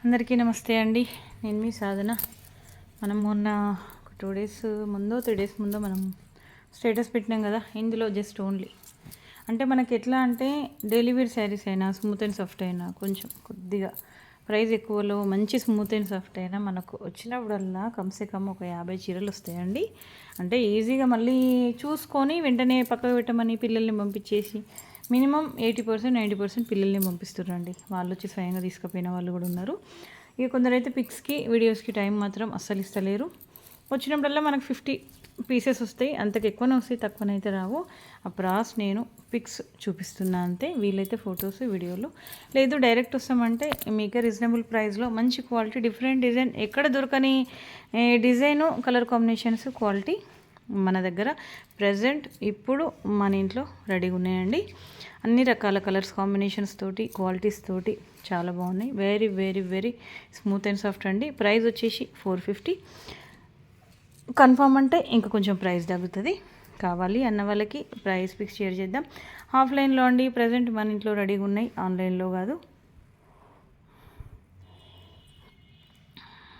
అందరికీ నమస్తే అండి. నేను మీ సాధన. మనం మొన్న 2 డేస్ ముందో 3 డేస్ ముందో మనం స్టేటస్ పెట్టినాం కదా. ఇందులో జస్ట్ ఓన్లీ అంటే మనకి ఎట్లా అంటే డైలీ వేర్ శారీస్ అయినా స్మూత్ అండ్ సాఫ్ట్ అయినా కొంచెం కొద్దిగా ప్రైస్ ఎక్కువలో మంచి స్మూత్ అండ్ సాఫ్ట్ అయినా మనకు వచ్చినప్పుడల్లా కమ్సే కమ్ ఒక 50 చీరలు వస్తాయండి. అంటే ఈజీగా మళ్ళీ చూసుకొని వెంటనే పక్కకు పెట్టమని పిల్లల్ని పంపించేసి మినిమం 80% 90% పిల్లల్ని పంపిస్తున్నారండి. వాళ్ళు వచ్చి స్వయంగా తీసుకుపోయిన వాళ్ళు కూడా ఉన్నారు. ఇక కొందరైతే పిక్స్కి వీడియోస్కి టైం మాత్రం అస్సలు ఇస్తలేరు. వచ్చినప్పుడల్లా మనకు 50 పీసెస్ వస్తాయి, అంతకు ఎక్కువనే వస్తాయి, తక్కువనైతే రావు. అప్రాస్ నేను పిక్స్ చూపిస్తున్నా అంతే. వీలైతే ఫొటోస్ వీడియోలు లేదు డైరెక్ట్ వస్తామంటే మీకే రీజనబుల్ ప్రైస్లో మంచి క్వాలిటీ డిఫరెంట్ డిజైన్ ఎక్కడ దొరకని డిజైను కలర్ కాంబినేషన్స్ క్వాలిటీ మన దగ్గర ప్రజెంట్ ఇప్పుడు మన ఇంట్లో రెడీగా ఉన్నాయండి. అన్ని రకాల కలర్స్ కాంబినేషన్స్ తోటి క్వాలిటీస్ తోటి చాలా బాగున్నాయి. Very very very smooth and soft అండి. ప్రైస్ వచ్చేసి 450. కన్ఫామ్ అంటే ఇంకా కొంచెం ప్రైస్ తగ్గుతుంది. కావాలి అన్న వాళ్ళకి ప్రైస్ ఫిక్స్ షేర్ చేద్దాం. ఆఫ్లైన్లో అండి ప్రజెంట్ మన ఇంట్లో రెడీగా ఉన్నాయి, ఆన్లైన్లో కాదు.